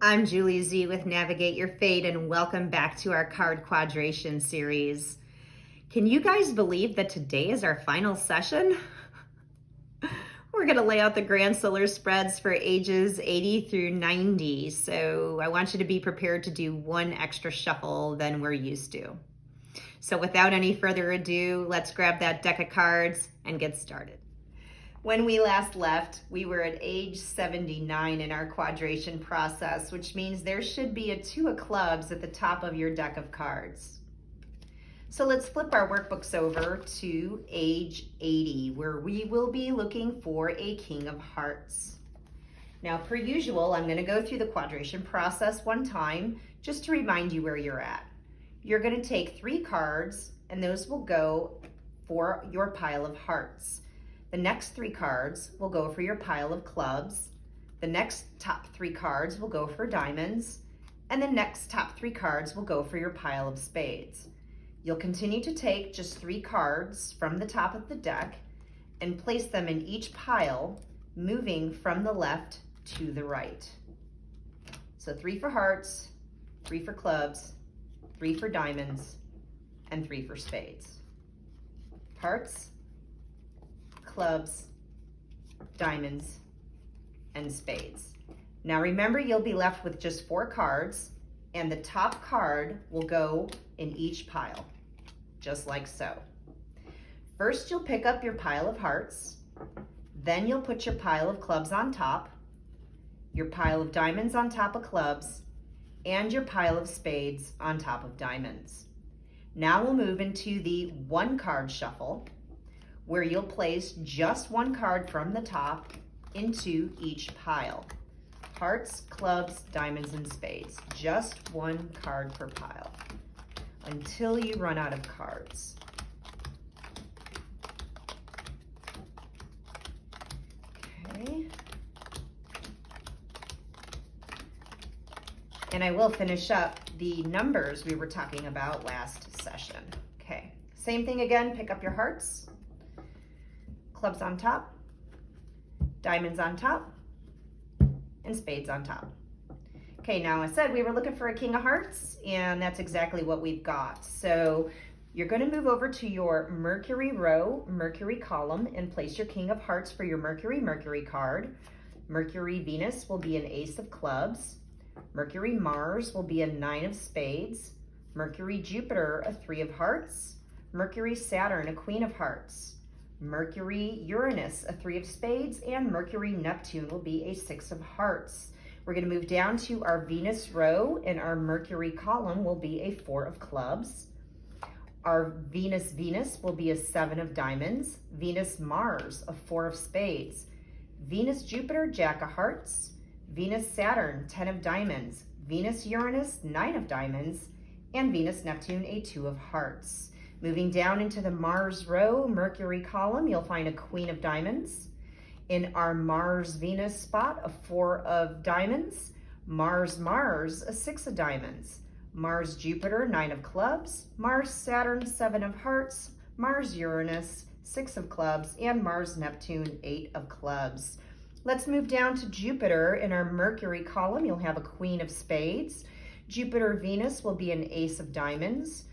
I'm Julie Z with Navigate Your Fate, and welcome back to our card quadration series. Can you guys believe that today is our final session? We're going to lay out the grand solar spreads for ages 80 through 90, so I want you to be prepared to do one extra shuffle than we're used to. So without any further ado, let's grab that deck of cards and get started. When we last left, we were at age 79 in our quadration process, which means there should be a 2 of clubs at the top of your deck of cards. So let's flip our workbooks over to age 80, where we will be looking for a King of Hearts. Now, per usual, I'm going to go through the quadration process one time just to remind you where you're at. You're going to take 3 cards, and those will go for your pile of hearts. The next 3 cards will go for your pile of clubs. The next top 3 cards will go for diamonds. And the next top 3 cards will go for your pile of spades. You'll continue to take just 3 cards from the top of the deck and place them in each pile, moving from the left to the right. So 3 for hearts, 3 for clubs, 3 for diamonds, and 3 for spades. Hearts, clubs, diamonds, and spades. Now remember, you'll be left with just 4 cards, and the top card will go in each pile, just like so. First, you'll pick up your pile of hearts, then you'll put your pile of clubs on top, your pile of diamonds on top of clubs, and your pile of spades on top of diamonds. Now we'll move into the 1 card shuffle, where you'll place just 1 card from the top into each pile. Hearts, clubs, diamonds, and spades. Just 1 card per pile until you run out of cards. Okay. And I will finish up the numbers we were talking about last session. Okay, same thing again, pick up your hearts, clubs on top, diamonds on top, and spades on top. Okay, now I said we were looking for a King of Hearts, and that's exactly what we've got. So you're going to move over to your Mercury row, Mercury column, and place your King of Hearts for your Mercury card. Mercury Venus will be an Ace of Clubs. Mercury Mars will be a 9 of Spades. Mercury Jupiter, a 3 of Hearts. Mercury Saturn, a Queen of Hearts. Mercury Uranus, a 3 of Spades, and Mercury Neptune will be a 6 of Hearts. We're going to move down to our Venus row, and our Mercury column will be a 4 of Clubs. Our Venus will be a 7 of Diamonds. Venus Mars, a 4 of Spades. Venus Jupiter, Jack of Hearts. Venus Saturn, 10 of Diamonds. Venus Uranus, 9 of Diamonds. And Venus Neptune, a 2 of Hearts. Moving down into the Mars row, Mercury column, you'll find a Queen of Diamonds. In our Mars-Venus spot, a 4 of Diamonds. Mars, a 6 of Diamonds. Mars-Jupiter, 9 of Clubs. Mars-Saturn, 7 of Hearts. Mars-Uranus, 6 of Clubs. And Mars-Neptune, 8 of Clubs. Let's move down to Jupiter. In our Mercury column, you'll have a Queen of Spades. Jupiter-Venus will be an Ace of Diamonds.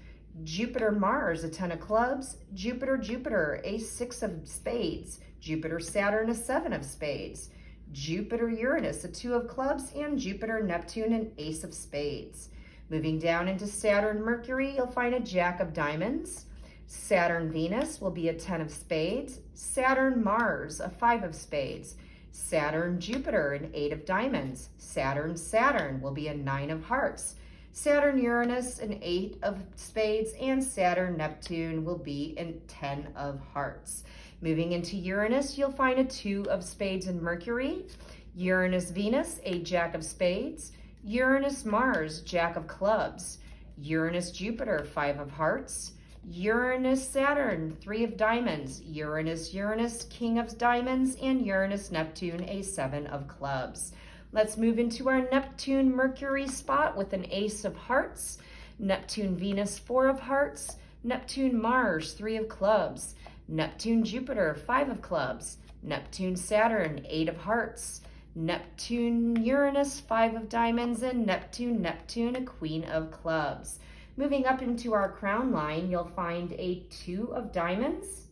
Jupiter-Mars, a 10 of Clubs. Jupiter-Jupiter, a 6 of Spades. Jupiter-Saturn, a 7 of Spades. Jupiter-Uranus, a 2 of Clubs. And Jupiter-Neptune, an Ace of Spades. Moving down into Saturn-Mercury, you'll find a Jack of Diamonds. Saturn-Venus will be a 10 of Spades. Saturn-Mars, a 5 of Spades. Saturn-Jupiter, an 8 of Diamonds. Saturn-Saturn will be a 9 of Hearts. Saturn-Uranus, an 8 of Spades, and Saturn-Neptune will be a 10 of Hearts. Moving into Uranus, you'll find a 2 of Spades and Mercury. Uranus-Venus, a Jack of Spades. Uranus-Mars, Jack of Clubs. Uranus-Jupiter, 5 of Hearts. Uranus-Saturn, 3 of Diamonds. Uranus-Uranus, King of Diamonds, and Uranus-Neptune, a 7 of Clubs. Let's move into our Neptune-Mercury spot with an Ace of Hearts. Neptune-Venus, 4 of Hearts. Neptune-Mars, 3 of Clubs. Neptune-Jupiter, 5 of Clubs. Neptune-Saturn, 8 of Hearts. Neptune, Uranus, 5 of diamonds, and Neptune, Neptune, a queen of clubs. Moving up into our crown line, you'll find a 2 of diamonds,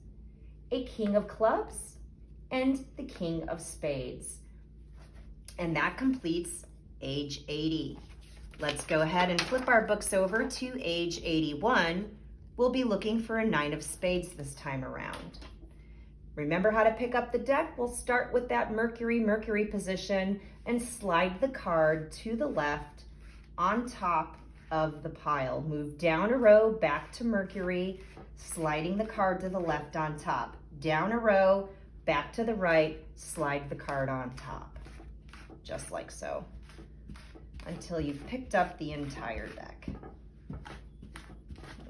a king of clubs, and the king of spades. And that completes age 80. Let's go ahead and flip our books over to age 81. We'll be looking for a 9 of spades this time around. Remember how to pick up the deck? We'll start with that Mercury position and slide the card to the left on top of the pile. Move down a row back to Mercury, sliding the card to the left on top. Down a row, back to the right, slide the card on top. Just like so, until you've picked up the entire deck.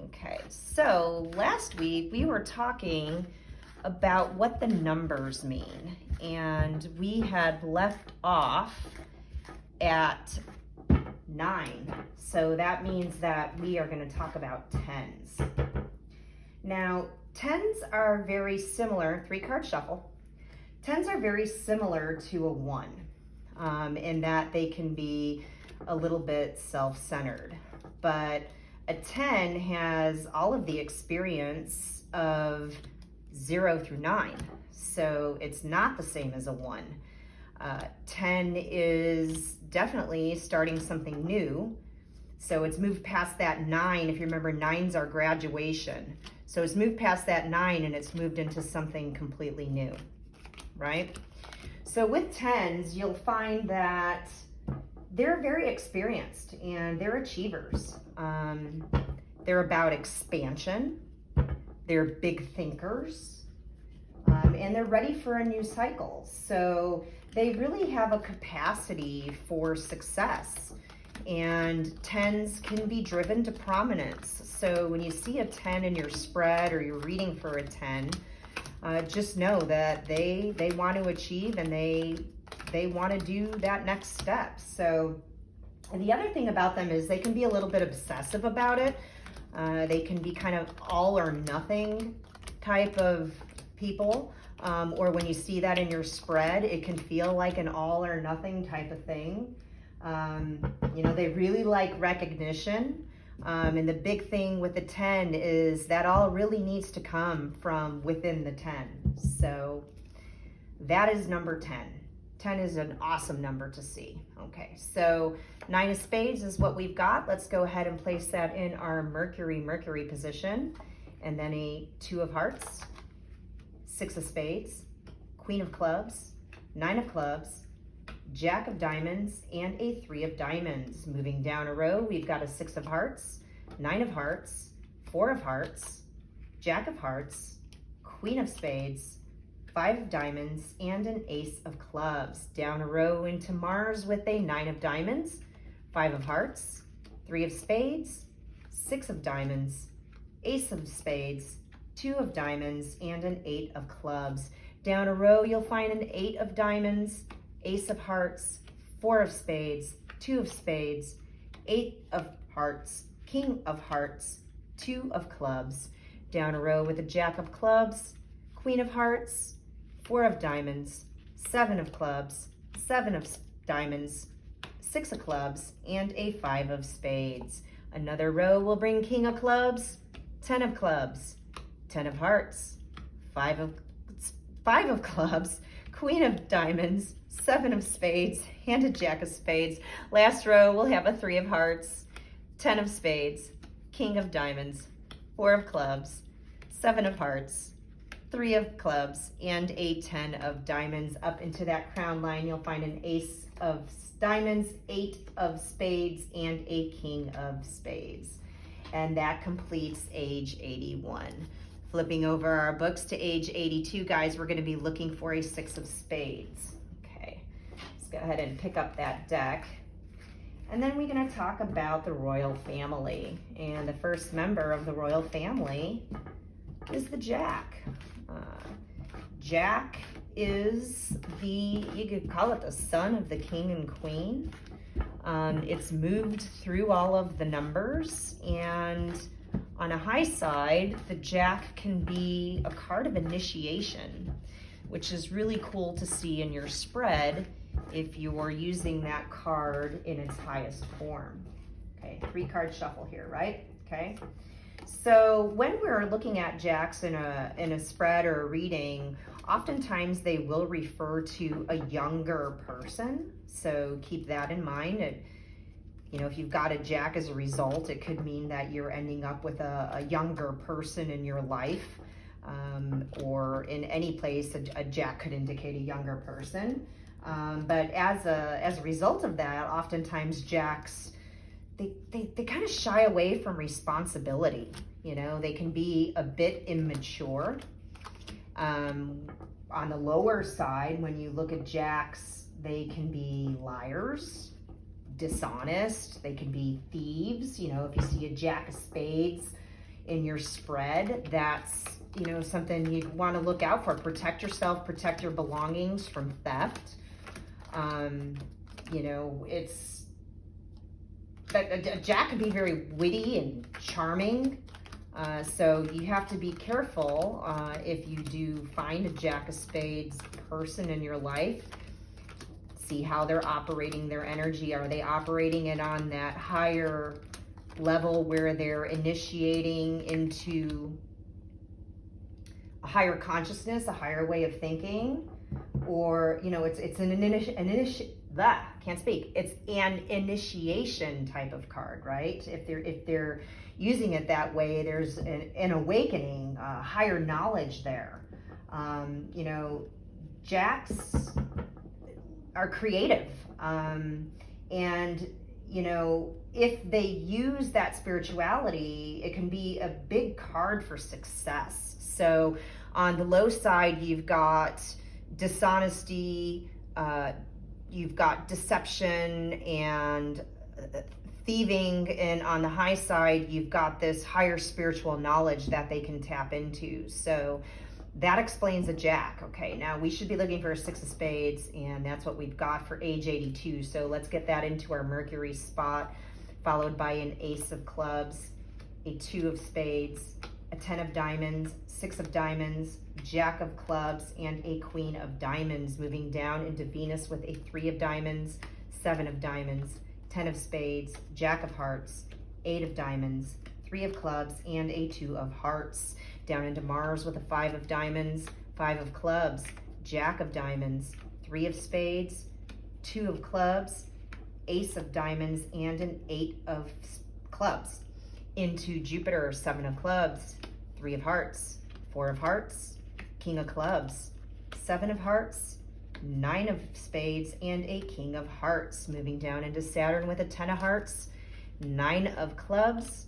Okay, so last week we were talking about what the numbers mean, and we had left off at 9. So that means that we are going to talk about 10s. Now, 10s are very similar, 3-card shuffle. 10s are very similar to a 1 in that they can be a little bit self-centered, but a 10 has all of the experience of 0 through 9, so it's not the same as a 1. 10 is definitely starting something new, so it's moved past that 9. If you remember, 9's our graduation, so it's moved past that 9 and it's moved into something completely new, right? So with 10s, you'll find that they're very experienced and they're achievers. They're about expansion. They're big thinkers, and they're ready for a new cycle. So they really have a capacity for success, and 10s can be driven to prominence. So when you see a 10 in your spread or you're reading for a 10, just know that they want to achieve and they want to do that next step. So the other thing about them is they can be a little bit obsessive about it. They can be kind of all or nothing type of people, or when you see that in your spread, it can feel like an all or nothing type of thing. You know, they really like recognition, and the big thing with the 10 is that all really needs to come from within the 10. So that is number 10. 10 is an awesome number to see. Okay, so 9 of spades is what we've got. Let's go ahead and place that in our Mercury position. And then a 2 of hearts, 6 of spades, queen of clubs, 9 of clubs, jack of diamonds, and a 3 of diamonds. Moving down a row, we've got a 6 of hearts, 9 of hearts, 4 of hearts, jack of hearts, queen of spades, 5 of diamonds, and an ace of clubs. Down a row into Mars with a 9 of diamonds, 5 of hearts, 3 of spades, 6 of diamonds, ace of spades, 2 of diamonds, and an 8 of clubs. Down a row, you'll find an 8 of diamonds, ace of hearts, 4 of spades, 2 of spades, 8 of hearts, king of hearts, 2 of clubs. Down a row with a jack of clubs, queen of hearts, 4 of diamonds, 7 of clubs, 7 of diamonds, 6 of clubs, and a 5 of spades. Another row will bring king of clubs, 10 of clubs, 10 of hearts, 5 of clubs, queen of diamonds, 7 of spades, and a jack of spades. Last row we'll have a 3 of hearts, 10 of spades, king of diamonds, 4 of clubs, 7 of hearts, 3 of clubs, and a 10 of diamonds. Up into that crown line, you'll find an ace of diamonds, 8 of spades, and a king of spades. And that completes age 81. Flipping over our books to age 82, guys, we're going to be looking for a 6 of spades. Okay, let's go ahead and pick up that deck. And then we're going to talk about the royal family. And the first member of the royal family is the Jack. Jack is you could call it the son of the king and queen. It's moved through all of the numbers, and on a high side, the Jack can be a card of initiation, which is really cool to see in your spread. if you're using that card in its highest form. Okay, 3-card shuffle here, right? Okay. So when we're looking at jacks in a spread or a reading, oftentimes they will refer to a younger person. So keep that in mind. You know, if you've got a jack as a result, it could mean that you're ending up with a younger person in your life, or in any place, a jack could indicate a younger person. But as a result of that, oftentimes jacks, they kind of shy away from responsibility. You know, they can be a bit immature. On the lower side, when you look at jacks, they can be liars, dishonest, they can be thieves. You know, if you see a jack of spades in your spread, that's, you know, something you'd want to look out for. Protect yourself, protect your belongings from theft. You know, a jack can be very witty and charming. So you have to be careful if you do find a jack of spades person in your life. See how they're operating their energy. Are they operating it on that higher level where they're initiating into a higher consciousness, a higher way of thinking? Or, you know, it's it's an initiation type of card, right? If they're using it that way, there's an awakening, higher knowledge there. You know, jacks are creative, and you know, if they use that spirituality, it can be a big card for success. So on the low side, you've got dishonesty, you've got deception and thieving, and on the high side, you've got this higher spiritual knowledge that they can tap into. So that explains a jack. Okay, now we should be looking for a 6 of spades, and that's what we've got for age 82. So let's get that into our Mercury spot, followed by an ace of clubs, a 2 of spades, a 10 of diamonds, 6 of diamonds, jack of clubs, and a queen of diamonds, moving down into Venus with a 3 of diamonds, 7 of diamonds, 10 of spades, jack of hearts, 8 of diamonds, 3 of clubs, and a 2 of hearts. Down into Mars with a 5 of diamonds, 5 of clubs, jack of diamonds, 3 of spades, 2 of clubs, ace of diamonds, and an 8 of clubs. Into Jupiter, 7 of clubs, 3 of hearts, 4 of hearts, king of clubs, 7 of hearts, 9 of spades, and a king of hearts. Moving down into Saturn with a 10 of hearts, 9 of clubs,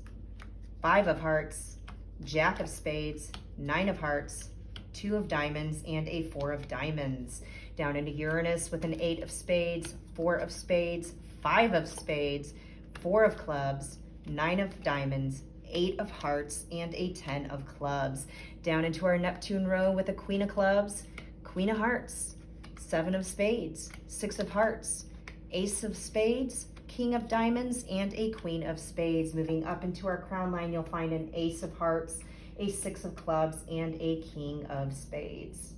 5 of hearts, jack of spades, 9 of hearts, 2 of diamonds, and a 4 of diamonds. Down into Uranus with an 8 of spades, 4 of spades, 5 of spades, 4 of clubs, 9 of diamonds, 8 of hearts, and a 10 of clubs. Down into our Neptune row with a queen of clubs, queen of hearts, 7 of spades, 6 of hearts, ace of spades, king of diamonds, and a queen of spades. Moving up into our crown line, you'll find an ace of hearts, a 6 of clubs, and a king of spades.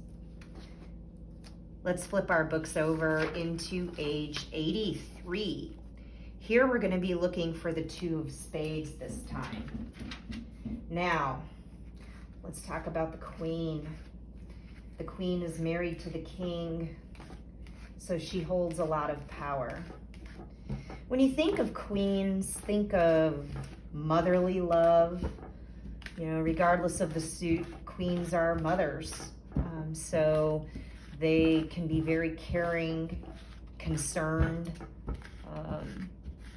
Let's flip our books over into age 83. Here we're going to be looking for the 2 of spades this time. Now, let's talk about the queen. The queen is married to the king, so she holds a lot of power. When you think of queens, think of motherly love. You know, regardless of the suit, queens are mothers. So they can be very caring, concerned.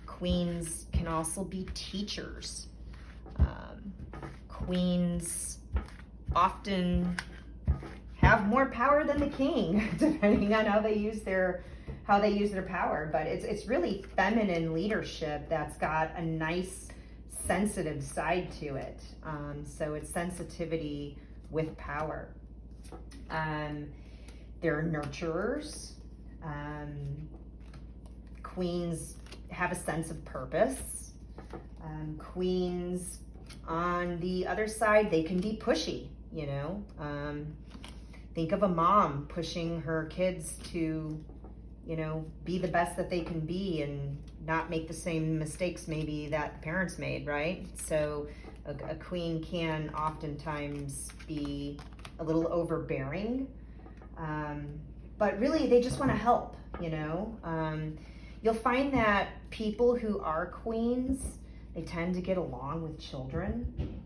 Queens can also be teachers. Queens often have more power than the king, depending on how they use their power. But it's really feminine leadership that's got a nice sensitive side to it. So it's sensitivity with power. They're nurturers. Queens have a sense of purpose. Queens, on the other side, they can be pushy, you know. Think of a mom pushing her kids to, you know, be the best that they can be and not make the same mistakes maybe that parents made, right? So a queen can oftentimes be a little overbearing, but really they just want to help, you know. You'll find that people who are queens, they tend to get along with children.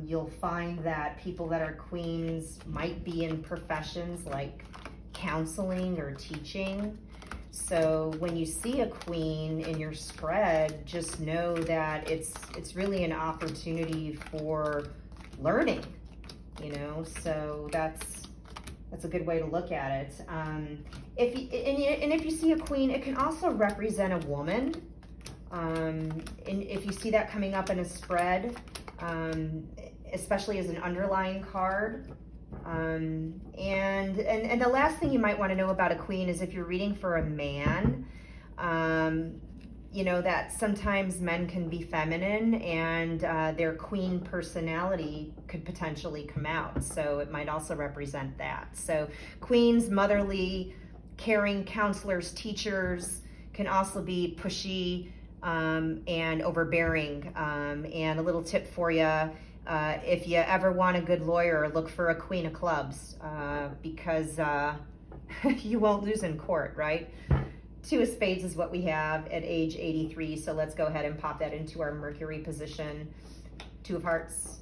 You'll find that people that are queens might be in professions like counseling or teaching. So when you see a queen in your spread, just know that it's really an opportunity for learning, you know. So that's a good way to look at it. If you see a queen, it can also represent a woman. And if you see that coming up in a spread, especially as an underlying card. And the last thing you might want to know about a queen is if you're reading for a man, you know, that sometimes men can be feminine and their queen personality could potentially come out. So it might also represent that. So queens, motherly, caring counselors, teachers, can also be pushy and overbearing. And a little tip for you, if you ever want a good lawyer, look for a queen of clubs, because you won't lose in court, right? 2 of spades is what we have at age 83, so let's go ahead and pop that into our Mercury position. 2 of hearts,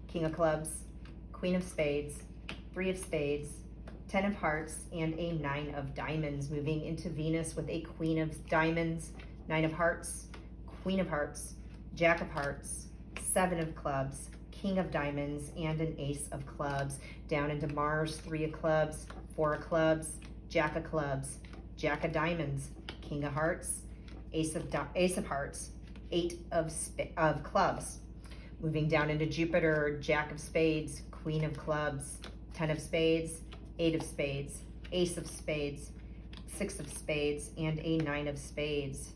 king of clubs, queen of spades, 3 of spades, 10 of hearts, and a 9 of diamonds, moving into Venus with a queen of diamonds, 9 of hearts, queen of hearts, jack of hearts, 7 of clubs, king of diamonds, and an ace of clubs. Down into Mars, 3 of clubs, 4 of clubs, jack of clubs, jack of diamonds, king of hearts, ace of hearts, 8 of clubs. Moving down into Jupiter, jack of spades, queen of clubs, 10 of spades, 8 of spades, ace of spades, 6 of spades, and a 9 of spades.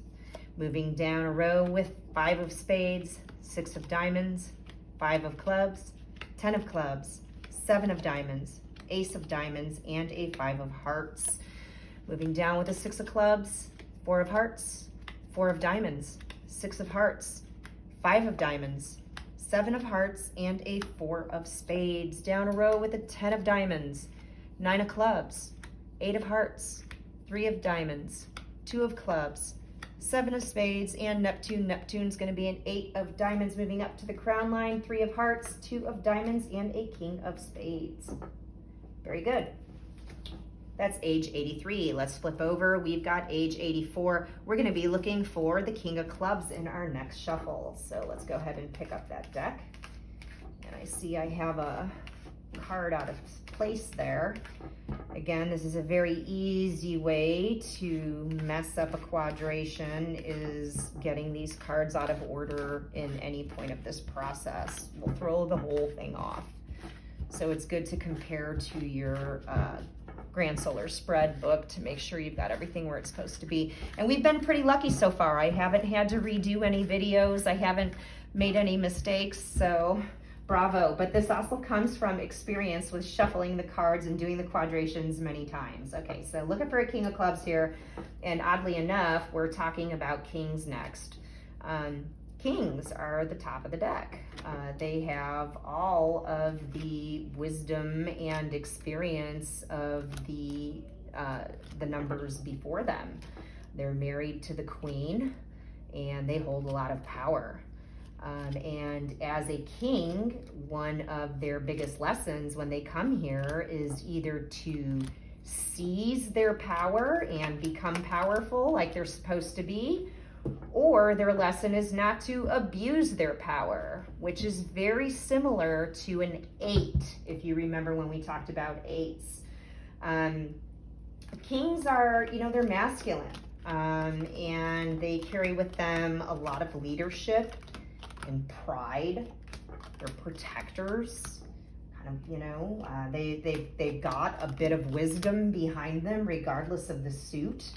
Moving down a row with 5 of spades, 6 of diamonds, 5 of clubs, 10 of clubs, 7 of diamonds, ace of diamonds, and a 5 of hearts. Moving down with a 6 of clubs, 4 of hearts, 4 of diamonds, 6 of hearts, 5 of diamonds, 7 of hearts, and a 4 of spades. Down a row with a 10 of diamonds, 9 of clubs, 8 of hearts, 3 of diamonds, 2 of clubs, 7 of spades, and Neptune. Neptune's going to be an 8 of diamonds, moving up to the crown line, 3 of hearts, 2 of diamonds, and a king of spades. Very good. That's age 83. Let's flip over. We've got age 84. We're going to be looking for the king of clubs in our next shuffle. So let's go ahead and pick up that deck. And I see I have a card out of place there. Again, this is a very easy way to mess up a quadration, is getting these cards out of order in any point of this process. We'll throw the whole thing off. So it's good to compare to your Grand Solar Spread book to make sure you've got everything where it's supposed to be. And we've been pretty lucky so far. I haven't had to redo any videos. I haven't made any mistakes, so bravo. But this also comes from experience with shuffling the cards and doing the quadrations many times. Okay, so looking for a king of clubs here. And oddly enough, we're talking about kings next. Kings are the top of the deck. They have all of the wisdom and experience of the numbers before them. They're married to the queen, and they hold a lot of power. And as a king, one of their biggest lessons when they come here is either to seize their power and become powerful like they're supposed to be, or their lesson is not to abuse their power, which is very similar to an 8, if you remember when we talked about 8s. Kings are, you know, they're masculine, and they carry with them a lot of leadership and pride. They're protectors, kind of, you know, they've got a bit of wisdom behind them regardless of the suit.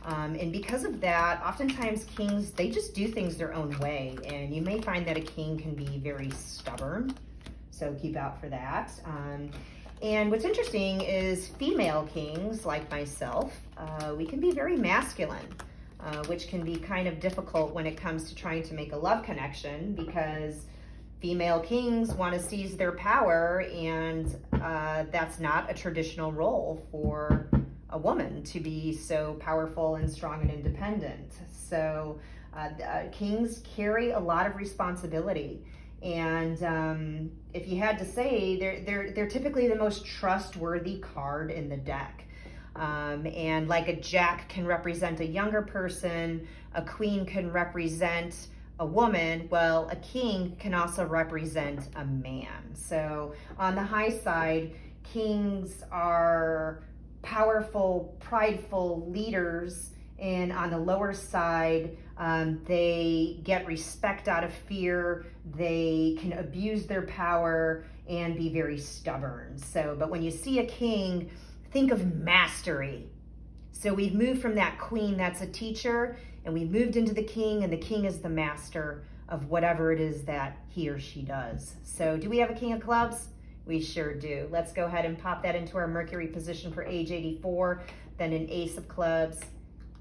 And because of that, oftentimes kings, they just do things their own way. And you may find that a king can be very stubborn, so keep out for that. And what's interesting is female kings, like myself, we can be very masculine, which can be kind of difficult when it comes to trying to make a love connection, because female kings want to seize their power, and that's not a traditional role for a woman, to be so powerful and strong and independent. So kings carry a lot of responsibility. And if you had to say, they're typically the most trustworthy card in the deck. And like a jack can represent a younger person, a queen can represent a woman, well, a king can also represent a man. So on the high side, kings are powerful, prideful leaders, and on the lower side, they get respect out of fear, they can abuse their power and be very stubborn. So, but when you see a king, think of mastery. So we've moved from that queen that's a teacher, and we moved into the king, and the king is the master of whatever it is that he or she does. So do we have a king of clubs? We sure do. Let's go ahead and pop that into our Mercury position for age 84, then an ace of clubs,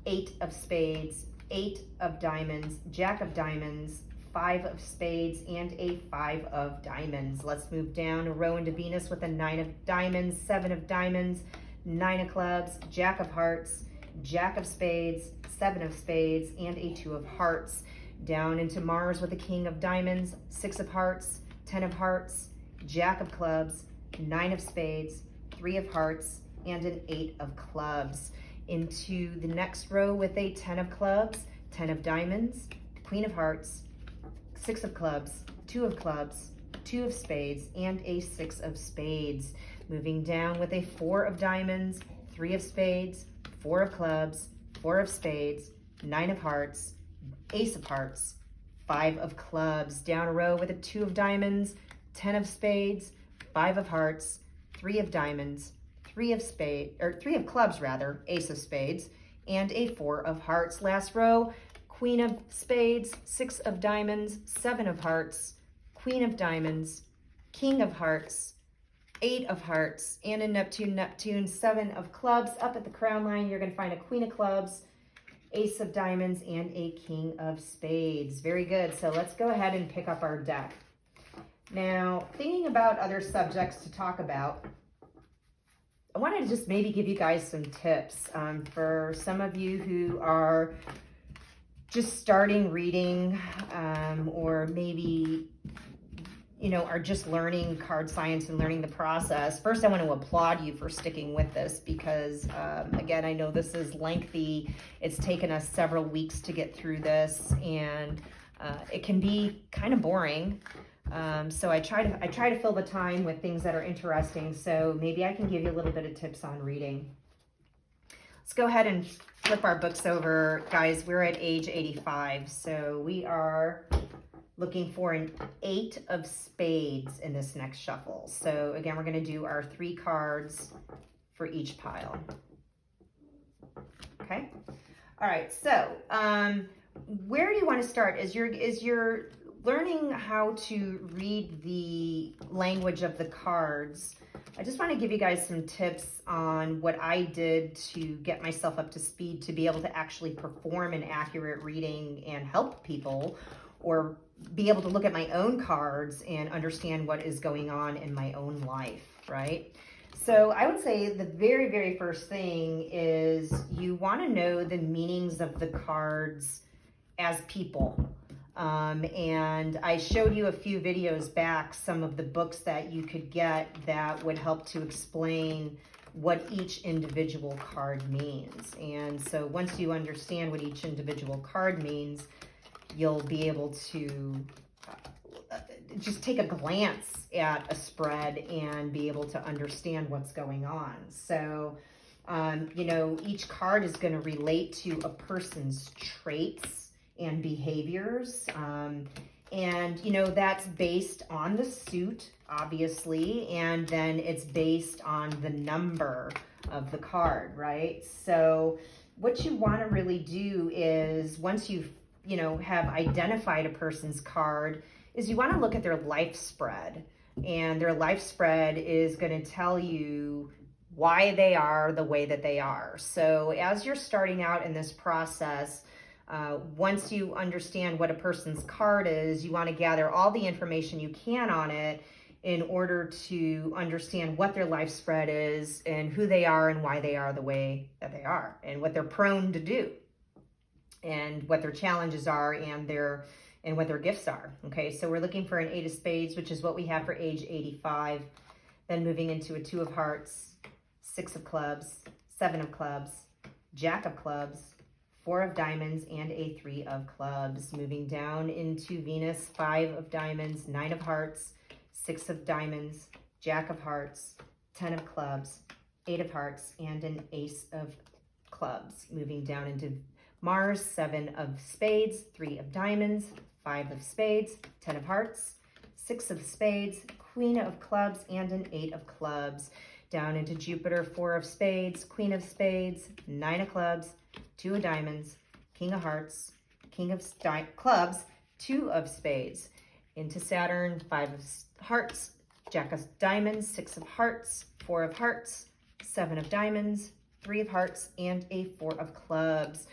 8 of spades, 8 of diamonds, jack of diamonds, 5 of spades, and a 5 of diamonds. Let's move down a row into Venus with a 9 of diamonds, 7 of diamonds, 9 of clubs, jack of hearts, jack of spades, 7 of spades, and a 2 of hearts. Down into Mars with a king of diamonds, 6 of hearts, 10 of hearts, jack of clubs, 9 of spades, 3 of hearts, and an 8 of clubs. Into the next row with a 10 of clubs, 10 of diamonds, queen of hearts, 6 of clubs, 2 of clubs, 2 of spades, and a 6 of spades. Moving down with a 4 of diamonds, 3 of spades, 4 of clubs, 4 of spades, 9 of hearts, ace of hearts, 5 of clubs. Down a row with a 2 of diamonds, 10 of spades, 5 of hearts, 3 of diamonds, 3 of spades, or 3 of clubs rather, ace of spades, and a 4 of hearts. Last row, queen of spades, 6 of diamonds, 7 of hearts, queen of diamonds, king of hearts, 8 of hearts, and a Neptune, 7 of clubs. Up at the crown line, you're going to find a queen of clubs, ace of diamonds, and a king of spades. Very good. So let's go ahead and pick up our deck. Now, thinking about other subjects to talk about, I wanted to just maybe give you guys some tips for some of you who are just starting reading, or maybe, you know, are just learning card science and learning the process. First, I want to applaud you for sticking with this because, again, I know this is lengthy. It's taken us several weeks to get through this, and it can be kind of boring. So I try to fill the time with things that are interesting. So maybe I can give you a little bit of tips on reading. Let's go ahead and flip our books over, guys. We're at age 85, so we are looking for an 8 of spades in this next shuffle. So again, we're going to do our 3 cards for each pile. Okay. All right. So where do you want to start? Is you're learning how to read the language of the cards, I just want to give you guys some tips on what I did to get myself up to speed to be able to actually perform an accurate reading and help people, or be able to look at my own cards and understand what is going on in my own life, right? So I would say the very, very first thing is you want to know the meanings of the cards as people. And I showed you a few videos back some of the books that you could get that would help to explain what each individual card means. And so once you understand what each individual card means, you'll be able to just take a glance at a spread and be able to understand what's going on. So, you know, each card is going to relate to a person's traits and behaviors. And, you know, that's based on the suit, obviously, and then it's based on the number of the card, right? So what you want to really do is, once you've, you know, have identified a person's card, is you want to look at their life spread. and their life spread is going to tell you why they are the way that they are. So as you're starting out in this process, once you understand what a person's card is, you want to gather all the information you can on it in order to understand what their life spread is and who they are and why they are the way that they are and what they're prone to do and what their challenges are and what their gifts are. Okay, so we're looking for an 8 of spades, which is what we have for age 85. Then moving into a 2 of hearts, 6 of clubs, 7 of clubs, jack of clubs, 4 of diamonds, and a 3 of clubs. Moving down into Venus, 5 of diamonds, 9 of hearts, 6 of diamonds, jack of hearts, 10 of clubs, 8 of hearts, and an ace of clubs. Moving down into Mars, 7 of spades, 3 of diamonds, 5 of spades, 10 of hearts, 6 of spades, queen of clubs, and an 8 of clubs. Down into Jupiter, 4 of spades, queen of spades, 9 of clubs, 2 of diamonds, king of hearts, king of clubs, 2 of spades. Into Saturn, 5 of hearts, jack of diamonds, 6 of hearts, 4 of hearts, 7 of diamonds, 3 of hearts, and a 4 of clubs.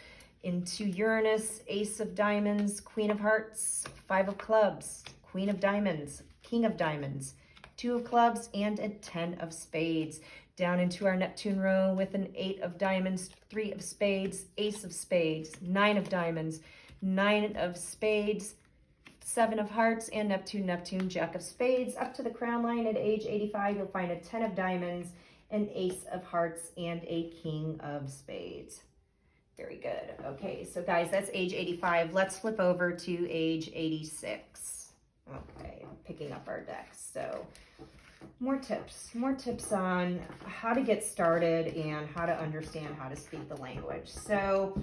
Into Uranus, ace of diamonds, queen of hearts, 5 of clubs, queen of diamonds, king of diamonds, 2 of clubs, and a 10 of spades. Down into our Neptune row with an 8 of diamonds, 3 of spades, ace of spades, 9 of diamonds, 9 of spades, 7 of hearts, and Neptune, jack of spades. Up to the crown line at age 85, you'll find a 10 of diamonds, an ace of hearts, and a king of spades. Very good. Okay, so guys, that's age 85. Let's flip over to age 86. Okay, picking up our decks. So more tips on how to get started and how to understand how to speak the language. So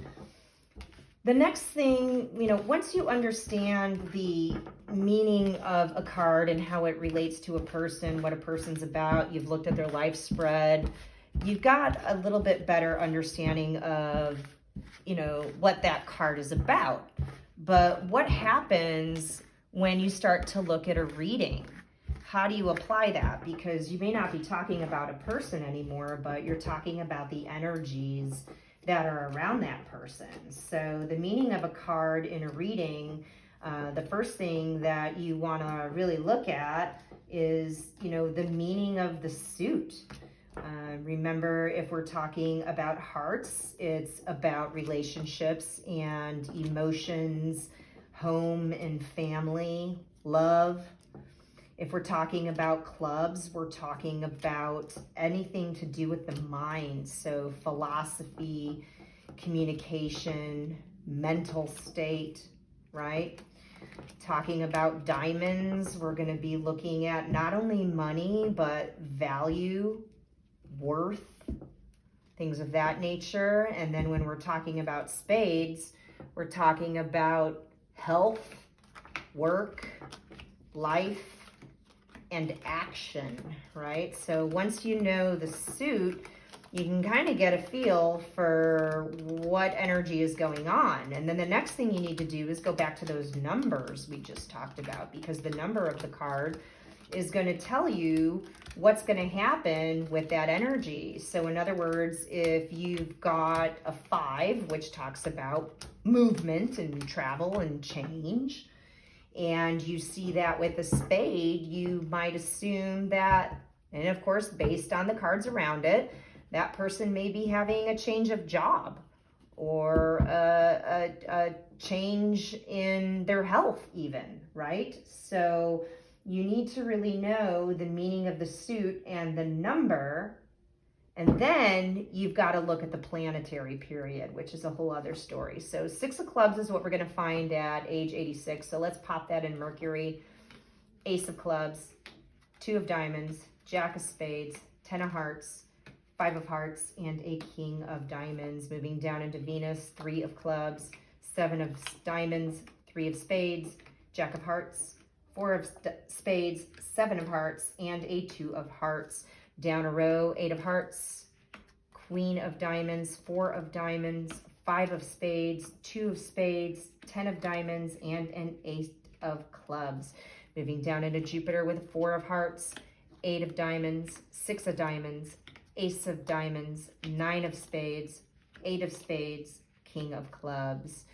the next thing, once you understand the meaning of a card and how it relates to a person, what a person's about, you've looked at their life spread, you've got a little bit better understanding of what that card is about. But what happens when you start to look at a reading? How do you apply that? Because you may not be talking about a person anymore, but you're talking about the energies that are around that person. So the meaning of a card in a reading, the first thing that you want to really look at is, the meaning of the suit. Remember, if we're talking about hearts, it's about relationships and emotions, home and family, love. If we're talking about clubs, we're talking about anything to do with the mind. So philosophy, communication, mental state, right? Talking about diamonds, we're going to be looking at not only money, but value, worth, things of that nature. And then when we're talking about spades, we're talking about health, work, life, and action, right? So once you know the suit, you can kind of get a feel for what energy is going on. And then the next thing you need to do is go back to those numbers we just talked about, because the number of the card is going to tell you what's going to happen with that energy. So in other words, if you've got a 5, which talks about movement and travel and change, and you see that with a spade, you might assume that, and of course, based on the cards around it, that person may be having a change of job or a change in their health even, right? So you need to really know the meaning of the suit and the number, and then you've got to look at the planetary period, which is a whole other story. So 6 of clubs is what we're going to find at age 86. So let's pop that in Mercury. Ace of clubs, 2 of diamonds, jack of spades, 10 of hearts, 5 of hearts, and a king of diamonds. Moving down into Venus, 3 of clubs, 7 of diamonds, 3 of spades, jack of hearts, 4 of spades, 7 of hearts, and a 2 of hearts. Down a row, 8 of hearts, queen of diamonds, 4 of diamonds, 5 of spades, 2 of spades, 10 of diamonds, and an 8 of clubs. Moving down into Jupiter with 4 of hearts, 8 of diamonds, 6 of diamonds, ace of diamonds, 9 of spades, 8 of spades, king of clubs.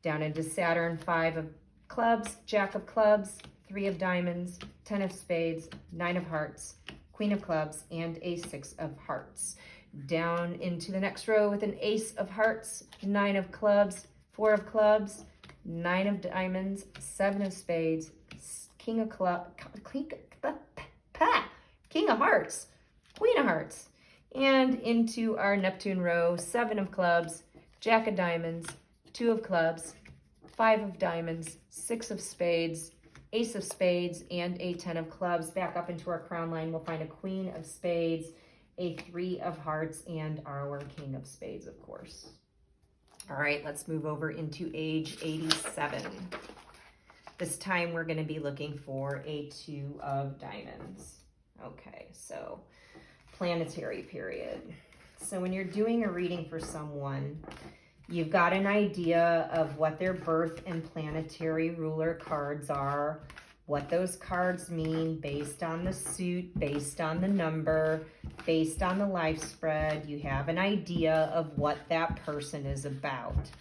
Down into Saturn, 5 of clubs, jack of clubs, 3 of diamonds, 10 of spades, 9 of hearts, queen of clubs, and a 6 of hearts. Down into the next row with an ace of hearts, 9 of clubs, 4 of clubs, 9 of diamonds, 7 of spades, king of hearts, queen of hearts. And into our Neptune row, 7 of clubs, jack of diamonds, 2 of clubs, 5 of diamonds, 6 of spades, ace of spades, and a 10 of clubs. Back up into our crown line, we'll find a queen of spades, a 3 of hearts, and our king of spades, of course. All right, let's move over into age 87. This time we're going to be looking for a 2 of diamonds. Okay, so planetary period. So when you're doing a reading for someone, you've got an idea of what their birth and planetary ruler cards are, what those cards mean based on the suit, based on the number, based on the life spread. You have an idea of what that person is about.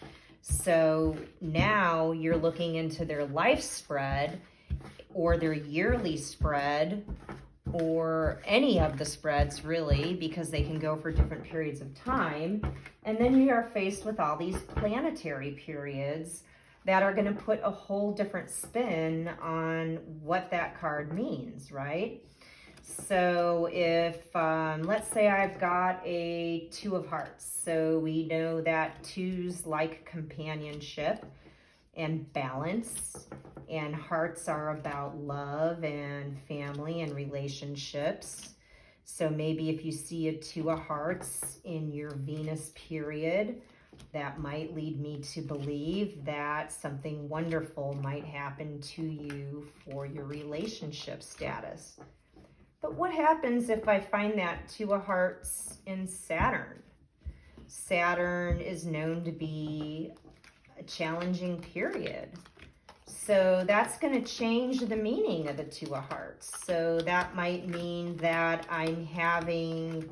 So now you're looking into their life spread or their yearly spread or any of the spreads really, because they can go for different periods of time. And then you are faced with all these planetary periods that are going to put a whole different spin on what that card means, right? So if, let's say I've got a 2 of hearts. So we know that 2s like companionship and balance, and hearts are about love and family and relationships. So maybe if you see a 2 of hearts in your Venus period, that might lead me to believe that something wonderful might happen to you for your relationship status. But what happens if I find that 2 of hearts in Saturn? Saturn is known to be a challenging period. So that's going to change the meaning of the 2 of hearts. So that might mean that I'm having,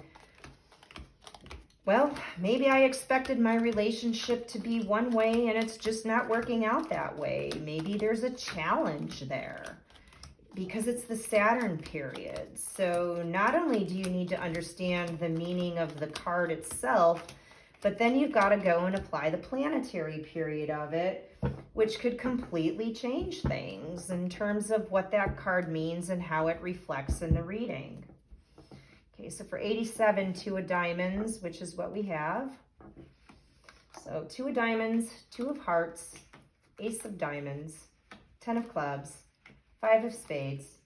well, maybe I expected my relationship to be one way and it's just not working out that way. Maybe there's a challenge there because it's the Saturn period. So not only do you need to understand the meaning of the card itself, but then you've got to go and apply the planetary period of it, which could completely change things in terms of what that card means and how it reflects in the reading. Okay, so for 87, 2 of diamonds, which is what we have. So 2 of diamonds, 2 of hearts, ace of diamonds, 10 of clubs, 5 of spades,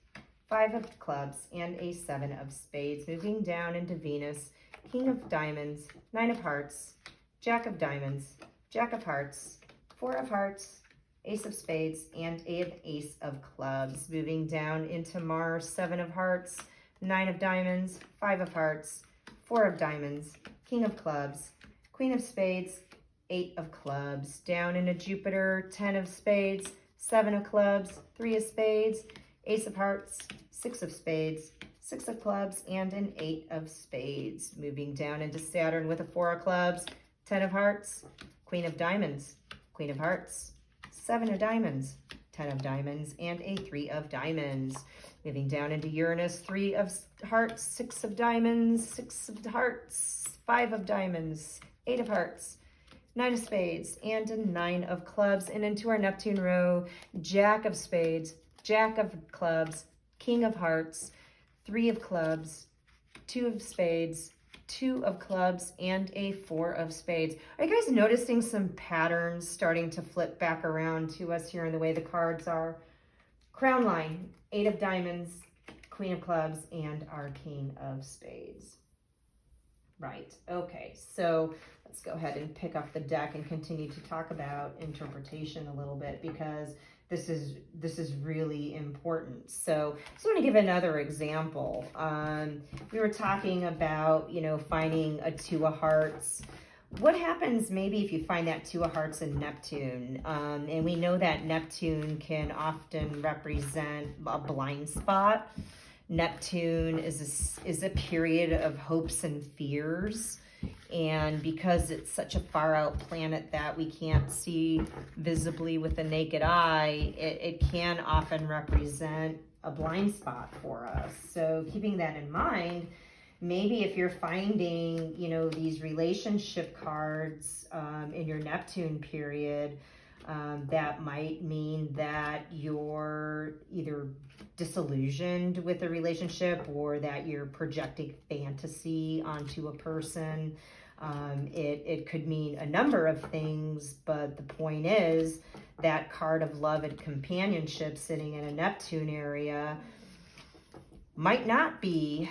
5 of clubs, and a 7 of spades. Moving down into Venus, king of diamonds, 9 of hearts, jack of diamonds, jack of hearts, 4 of hearts, ace of spades, and an ace of clubs. Moving down into Mars, 7 of hearts, 9 of diamonds, 5 of hearts, 4 of diamonds, king of clubs, queen of spades, 8 of clubs. Down into Jupiter, 10 of spades, 7 of clubs, 3 of spades, ace of hearts, 6 of spades, 6 of clubs, and an 8 of spades. Moving down into Saturn with a 4 of clubs, 10 of hearts, queen of diamonds, queen of hearts, 7 of diamonds, 10 of diamonds, and a 3 of diamonds. Moving down into Uranus, 3 of hearts, 6 of diamonds, 6 of hearts, 5 of diamonds, 8 of hearts, 9 of spades, and a 9 of clubs. And into our Neptune row, jack of spades, jack of clubs, king of hearts, 3 of clubs, 2 of spades, 2 of clubs, and a 4 of spades. Are you guys noticing some patterns starting to flip back around to us here in the way the cards are? Crown line, 8 of diamonds, queen of clubs, and our king of spades. Right, okay, so let's go ahead and pick up the deck and continue to talk about interpretation a little bit, because this is really important. So I just want to give another example. We were talking about, finding a 2 of hearts. What happens maybe if you find that Two of Hearts in Neptune? And we know that Neptune can often represent a blind spot. Neptune is a period of hopes and fears. And because it's such a far out planet that we can't see visibly with the naked eye, it can often represent a blind spot for us. So keeping that in mind, maybe if you're finding, you know, these relationship cards in your Neptune period, that might mean that you're either disillusioned with a relationship or that you're projecting fantasy onto a person. It could mean a number of things, but the point is that card of love and companionship sitting in a Neptune area might not be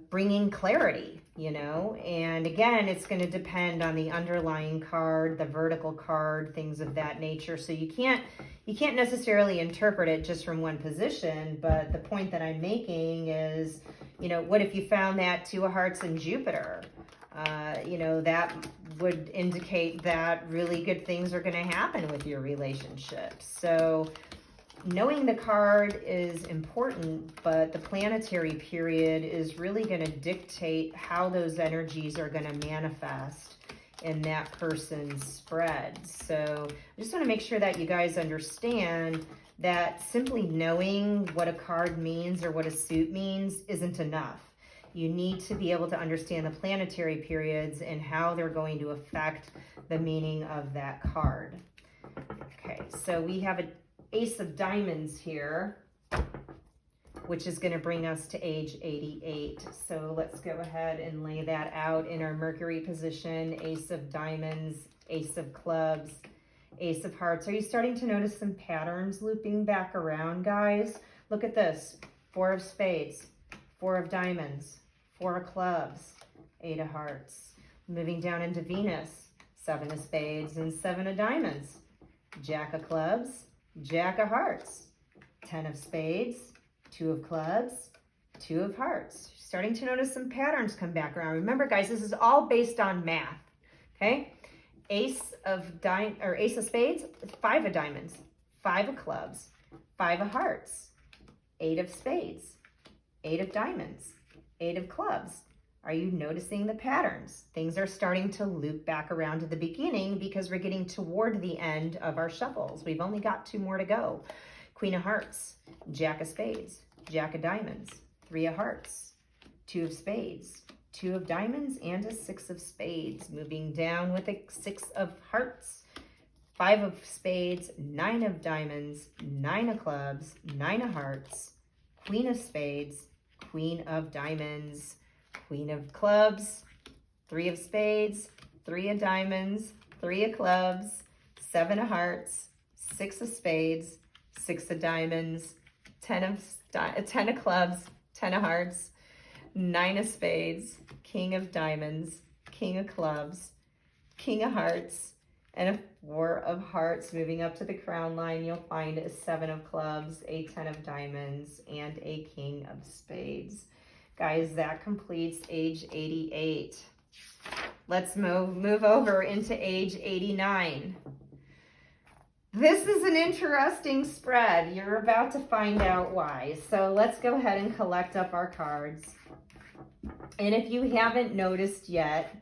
bringing clarity, you know. And again, it's going to depend on the underlying card, the vertical card, things of that nature. So you can't necessarily interpret it just from one position. But the point that I'm making is, you know, what if you found that Two of Hearts in Jupiter? You know, that would indicate that really good things are going to happen with your relationship. So knowing the card is important, but the planetary period is really going to dictate how those energies are going to manifest in that person's spread. So I just want to make sure that you guys understand that simply knowing what a card means or what a suit means isn't enough. You need to be able to understand the planetary periods and how they're going to affect the meaning of that card. Okay, so we have an Ace of Diamonds here, which is going to bring us to age 88. So let's go ahead and lay that out in our Mercury position. Ace of Diamonds, Ace of Clubs, Ace of Hearts. Are you starting to notice some patterns looping back around, guys? Look at this. Four of Spades, Four of Diamonds, Four of Clubs, Eight of Hearts. Moving down into Venus, Seven of Spades and Seven of Diamonds, Jack of Clubs, Jack of Hearts, 10 of Spades, Two of Clubs, Two of Hearts. Starting to notice some patterns come back around. Remember, guys, this is all based on math, okay? Ace of Spades, Five of Diamonds, Five of Clubs, Five of Hearts, Eight of Spades, Eight of Diamonds, Eight of Clubs. Are you noticing the patterns? Things are starting to loop back around to the beginning because we're getting toward the end of our shuffles. We've only got two more to go. Queen of Hearts, Jack of Spades, Jack of Diamonds, Three of Hearts, Two of Spades, Two of Diamonds, and a Six of Spades. Moving down with a Six of Hearts, Five of Spades, Nine of Diamonds, Nine of Clubs, Nine of Hearts, Queen of Spades, Queen of Diamonds, Queen of Clubs, Three of Spades, Three of Diamonds, Three of Clubs, Seven of Hearts, Six of Spades, Six of Diamonds, 10 of Clubs, 10 of Hearts, Nine of Spades, King of Diamonds, King of Clubs, King of Hearts, and a Four of Hearts. Moving up to the crown line, you'll find a Seven of Clubs, a 10 of Diamonds, and a King of Spades. Guys, that completes age 88. Let's move over into age 89. This is an interesting spread. You're about to find out why. So let's go ahead and collect up our cards. And if you haven't noticed yet,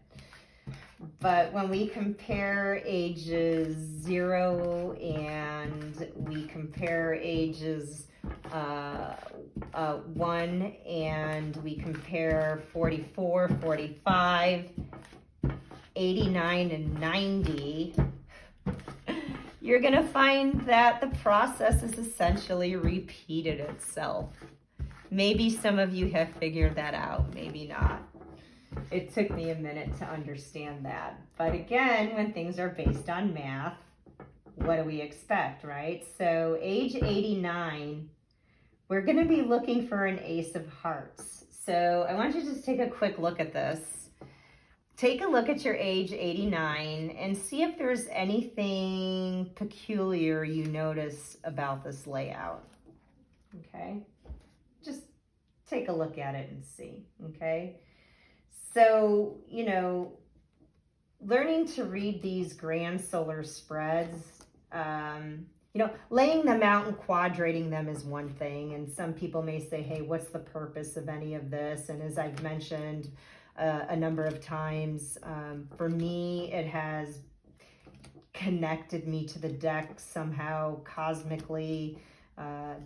but when we compare ages 0 and we compare ages 1 and we compare 44, 45, 89, and 90, you're going to find that the process is essentially repeated itself. Maybe some of you have figured that out, maybe not. It took me a minute to understand that. But again, when things are based on math, what do we expect, right? So age 89, we're going to be looking for an Ace of Hearts. So I want you to just take a quick look at this. Take a look at your age 89 and see if there's anything peculiar you notice about this layout. Okay? Just take a look at it and see. Okay? So, you know, learning to read these grand solar spreads, you know, laying them out and quadrating them is one thing. And some people may say, hey, what's the purpose of any of this? And as I've mentioned a number of times, for me, it has connected me to the deck somehow cosmically.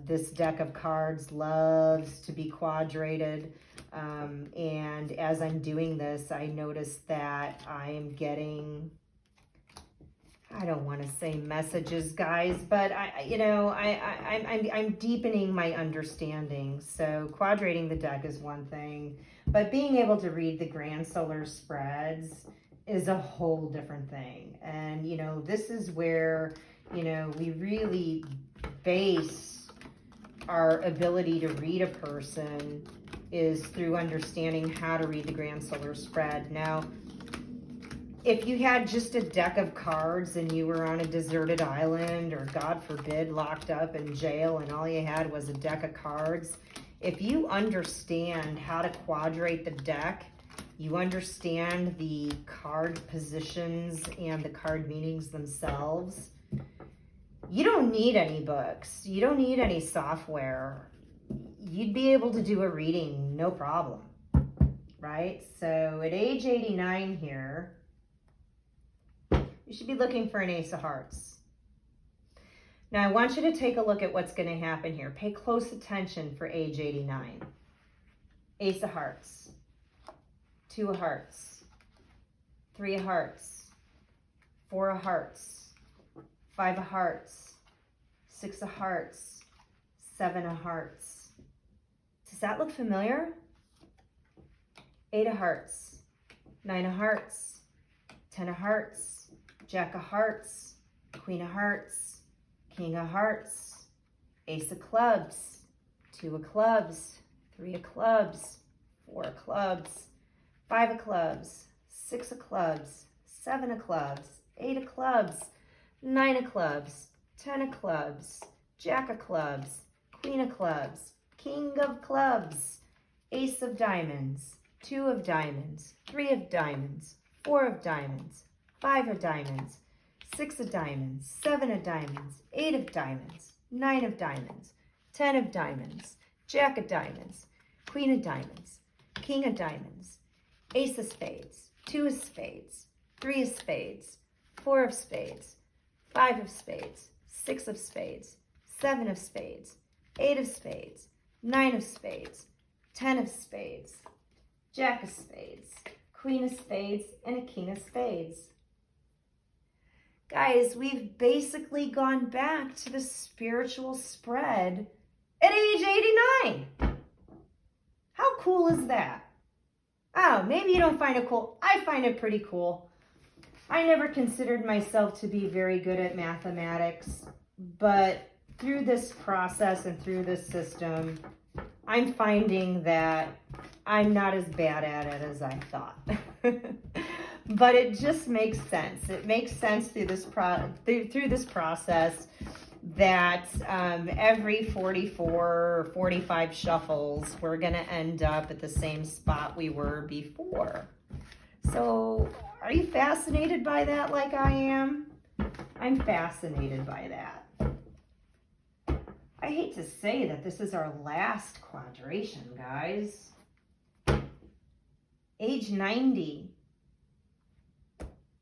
This deck of cards loves to be quadrated. And as I'm doing this, I notice that I am getting, I don't want to say messages, guys, but I'm deepening my understanding. So quadrating the deck is one thing, but being able to read the grand solar spreads is a whole different thing. And, you know, this is where, you know, we really base our ability to read a person is through understanding how to read the grand solar spread. Now, if you had just a deck of cards and you were on a deserted island or, God forbid, locked up in jail and all you had was a deck of cards, if you understand how to quadrate the deck, you understand the card positions and the card meanings themselves, you don't need any books. You don't need any software. You'd be able to do a reading, no problem, right? So at age 89 here, you should be looking for an Ace of Hearts. Now, I want you to take a look at what's going to happen here. Pay close attention for age 89. Ace of Hearts, 2 of Hearts, 3 of Hearts, 4 of Hearts, 5 of Hearts, 6 of Hearts, 7 of Hearts. Does that look familiar? 8 of Hearts, 9 of Hearts, 10 of Hearts, Jack of Hearts, Queen of Hearts, King of Hearts, Ace of Clubs, 2 of Clubs, 3 of Clubs, 4 of Clubs, 5 of Clubs, 6 of Clubs, 7 of Clubs, 8 of Clubs, 9 of Clubs, 10 of Clubs, Jack of Clubs, Queen of Clubs, King of Clubs, Ace of Diamonds, 2 of Diamonds, 3 of Diamonds, 4 of Diamonds, 5 of Diamonds, 6 of Diamonds, 7 of Diamonds, 8 of Diamonds, 9 of Diamonds, 10 of Diamonds, Jack of Diamonds, Queen of Diamonds, King of Diamonds, Ace of Spades, 2 of Spades, 3 of Spades, 4 of Spades, 5 of Spades, 6 of Spades, 7 of Spades, 8 of Spades, 9 of Spades, 10 of Spades, Jack of Spades, Queen of Spades, and a King of Spades. Guys, we've basically gone back to the spiritual spread at age 89. How cool is that? Oh, maybe you don't find it cool. I find it pretty cool. I never considered myself to be very good at mathematics, but through this process and through this system, I'm finding that I'm not as bad at it as I thought. But it just makes sense. It makes sense through this process that every 44 or 45 shuffles, we're going to end up at the same spot we were before. So are you fascinated by that like I am? I'm fascinated by that. I hate to say that this is our last quadration, guys. Age 90.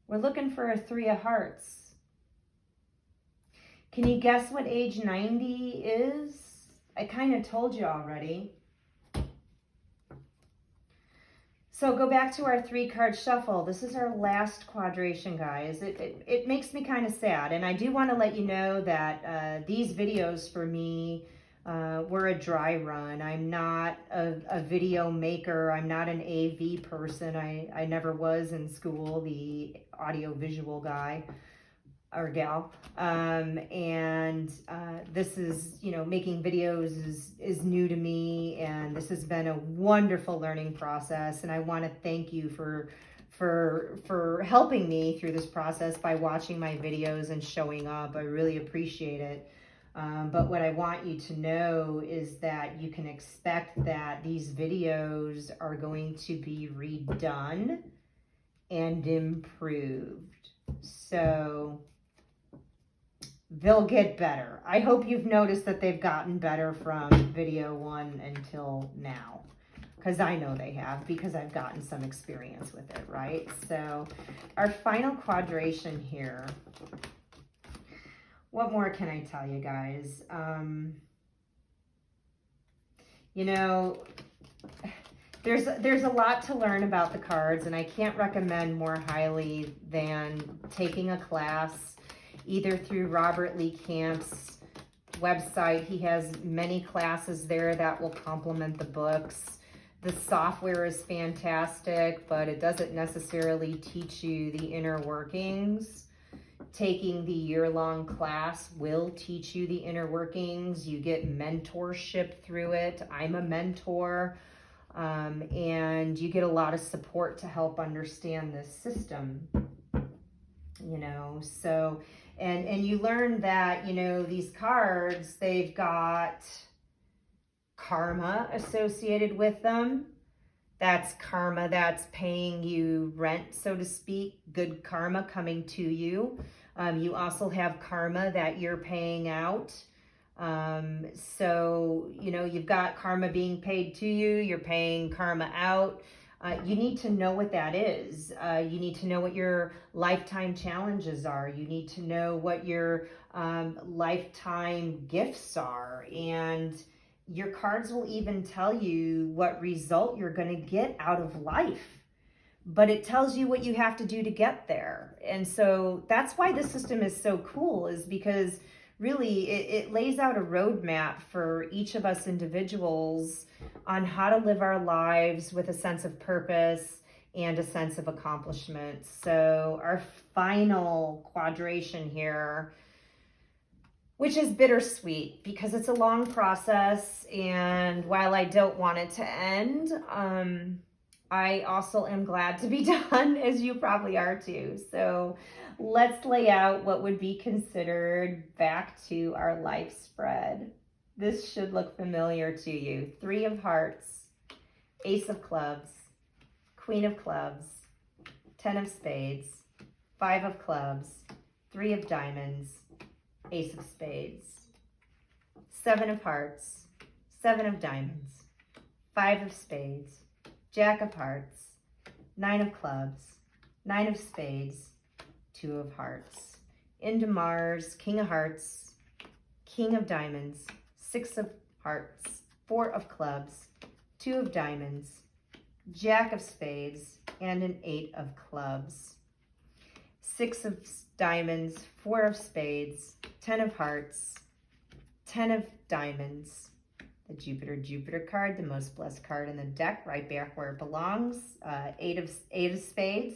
We're looking for a 3 of Hearts. Can you guess what age 90 is? I kind of told you already. So go back to our 3-card shuffle. This is our last quadration, guys. It makes me kind of sad. And I do want to let you know that these videos for me were a dry run. I'm not a video maker. I'm not an AV person. I never was in school, the audio visual guy or gal. This is, you know, making videos is new to me, and this has been a wonderful learning process. And I want to thank you for helping me through this process by watching my videos and showing up. I really appreciate it. But what I want you to know is that you can expect that these videos are going to be redone and improved. So they'll get better. I hope you've noticed that they've gotten better from video 1 until now, because I know they have, because I've gotten some experience with it, right? So our final quadration here. What more can I tell you guys? You know, there's a lot to learn about the cards, and I can't recommend more highly than taking a class either through Robert Lee Camp's website. He has many classes there that will complement the books. The software is fantastic, but it doesn't necessarily teach you the inner workings. Taking the year-long class will teach you the inner workings. You get mentorship through it. I'm a mentor, and you get a lot of support to help understand this system, you know. So, and you learn that, you know, these cards, they've got karma associated with them. That's karma that's paying you rent, so to speak, good karma coming to you. You also have karma that you're paying out. So, you know, you've got karma being paid to you, you're paying karma out. You need to know what that is. You need to know what your lifetime challenges are. You need to know what your lifetime gifts are. And your cards will even tell you what result you're going to get out of life. But it tells you what you have to do to get there. And so that's why this system is so cool, is because really it lays out a roadmap for each of us individuals on how to live our lives with a sense of purpose and a sense of accomplishment. So our final quadration here, which is bittersweet because it's a long process, and while I don't want it to end, I also am glad to be done, as you probably are too. So let's lay out what would be considered back to our life spread. This should look familiar to you. 3 of hearts, Ace of clubs, Queen of clubs, 10 of spades, 5 of clubs, 3 of diamonds, Ace of spades, 7 of hearts, 7 of diamonds, 5 of spades, Jack of hearts, 9 of clubs, 9 of spades, 2 of hearts. Into Mars, King of hearts, King of diamonds, 6 of hearts, 4 of clubs, 2 of diamonds, Jack of spades, and an 8 of clubs. 6 of diamonds, 4 of spades, 10 of hearts, 10 of diamonds, the Jupiter card, the most blessed card in the deck, right back where it belongs, 8 of spades,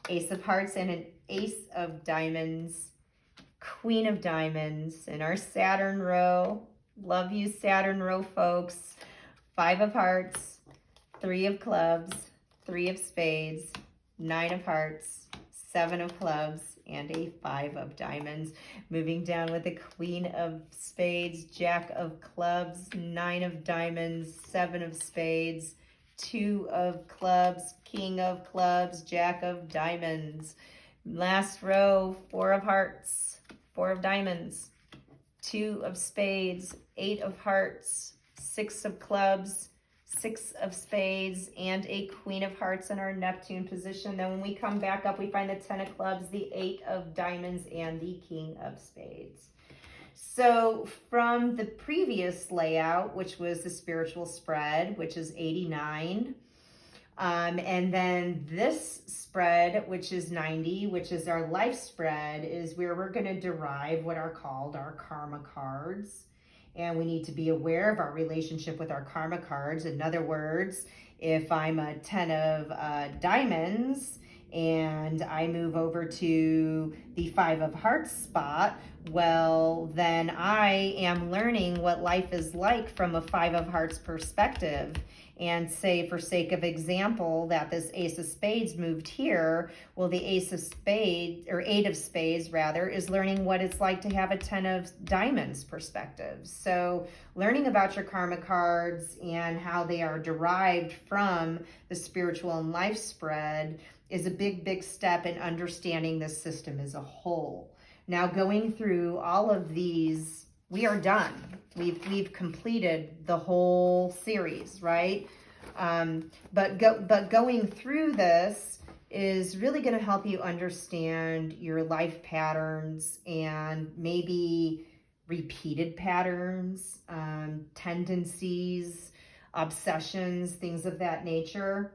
Ace of hearts, and an Ace of diamonds, Queen of diamonds, and our Saturn row. Love you, Saturn row folks. 5 of hearts, 3 of clubs, 3 of spades, 9 of hearts, 7 of clubs, and a 5 of diamonds. Moving down with the Queen of spades, Jack of clubs, 9 of diamonds, 7 of spades, 2 of clubs, King of clubs, Jack of diamonds. Last row, 4 of hearts, 4 of diamonds, 2 of spades, 8 of hearts, 6 of clubs, 6 of spades, and a Queen of hearts in our Neptune position. Then when we come back up, we find the 10 of clubs, the 8 of diamonds, and the King of spades. So from the previous layout, which was the spiritual spread, which is 89, and then this spread, which is 90, which is our life spread, is where we're going to derive what are called our karma cards. And we need to be aware of our relationship with our karma cards. In other words, if I'm a 10 of diamonds and I move over to the 5 of hearts spot, well, then I am learning what life is like from a 5 of hearts perspective. And say, for sake of example, that this Ace of spades moved here, well, the Ace of spades, or 8 of spades rather, is learning what it's like to have a 10 of diamonds perspective. So learning about your karma cards and how they are derived from the spiritual and life spread is a big, big step in understanding this system as a whole. Now, going through all of these, we are done. We've completed the whole series, right? But going through this is really going to help you understand your life patterns and maybe repeated patterns, tendencies, obsessions, things of that nature.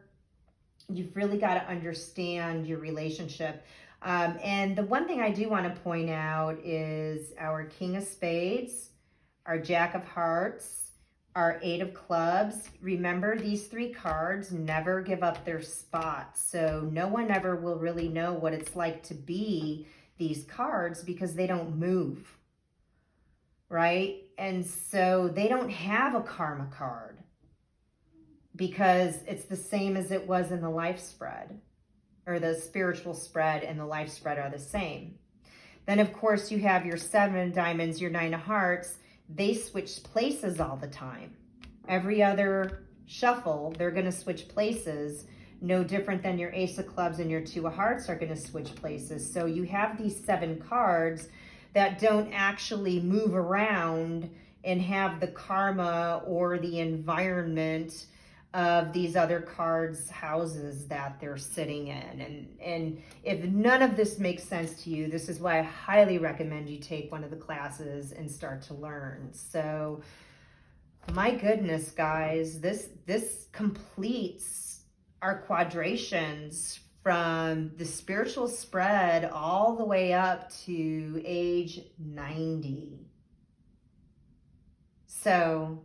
You've really got to understand your relationship. And the one thing I do want to point out is our King of Spades, our Jack of Hearts, our Eight of Clubs. Remember, these three cards never give up their spot. So no one ever will really know what it's like to be these cards because they don't move, right? And so they don't have a karma card because it's the same as it was in the life spread, or the spiritual spread and the life spread are the same. Then, of course, you have your 7 of diamonds, your 9 of hearts. They switch places all the time. Every other shuffle, they're going to switch places. No different than your Ace of Clubs and your 2 of hearts are going to switch places. So you have these 7 cards that don't actually move around and have the karma or the environment of these other cards' houses that they're sitting in. And if none of this makes sense to you, this is why I highly recommend you take one of the classes and start to learn. So my goodness, guys, this completes our quadrations from the spiritual spread all the way up to age 90. So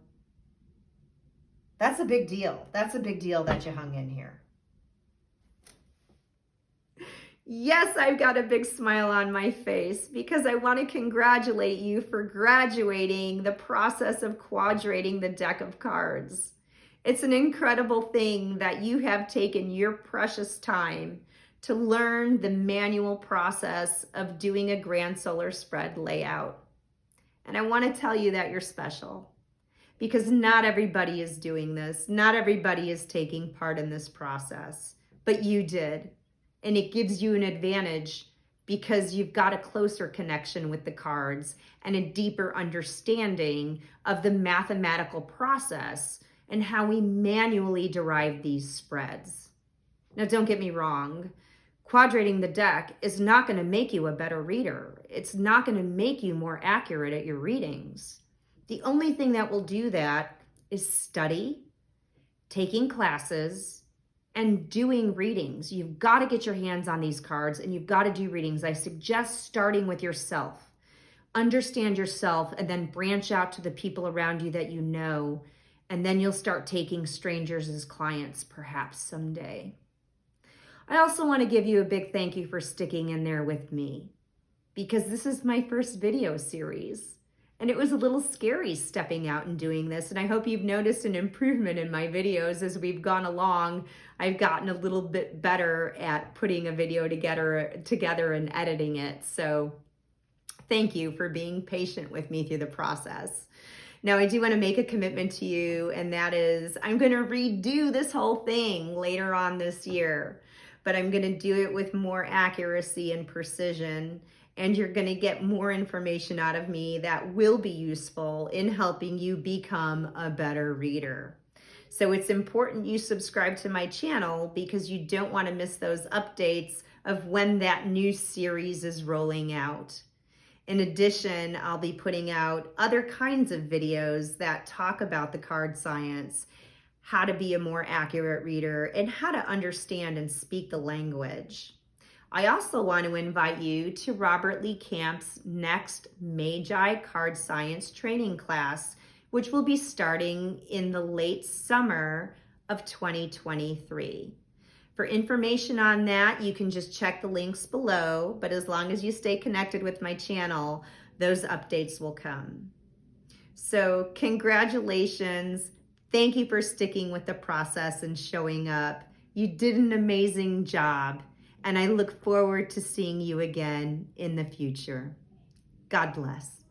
that's a big deal. That's a big deal that you hung in here. Yes, I've got a big smile on my face because I want to congratulate you for graduating the process of quadrating the deck of cards. It's an incredible thing that you have taken your precious time to learn the manual process of doing a grand solar spread layout. And I want to tell you that you're special, because not everybody is doing this. Not everybody is taking part in this process, but you did. And it gives you an advantage because you've got a closer connection with the cards and a deeper understanding of the mathematical process and how we manually derive these spreads. Now, don't get me wrong. Quadrating the deck is not going to make you a better reader. It's not going to make you more accurate at your readings. The only thing that will do that is study, taking classes, and doing readings. You've got to get your hands on these cards and you've got to do readings. I suggest starting with yourself. Understand yourself and then branch out to the people around you that you know, and then you'll start taking strangers as clients perhaps someday. I also want to give you a big thank you for sticking in there with me, because this is my first video series. And it was a little scary stepping out and doing this. And I hope you've noticed an improvement in my videos as we've gone along. I've gotten a little bit better at putting a video together and editing it. So thank you for being patient with me through the process. Now, I do want to make a commitment to you, and that is I'm going to redo this whole thing later on this year. But I'm going to do it with more accuracy and precision. And you're going to get more information out of me that will be useful in helping you become a better reader. So it's important you subscribe to my channel because you don't want to miss those updates of when that new series is rolling out. In addition, I'll be putting out other kinds of videos that talk about the card science, how to be a more accurate reader, and how to understand and speak the language. I also want to invite you to Robert Lee Camp's next Magi Card Science training class, which will be starting in the late summer of 2023. For information on that, you can just check the links below, but as long as you stay connected with my channel, those updates will come. So congratulations. Thank you for sticking with the process and showing up. You did an amazing job. And I look forward to seeing you again in the future. God bless.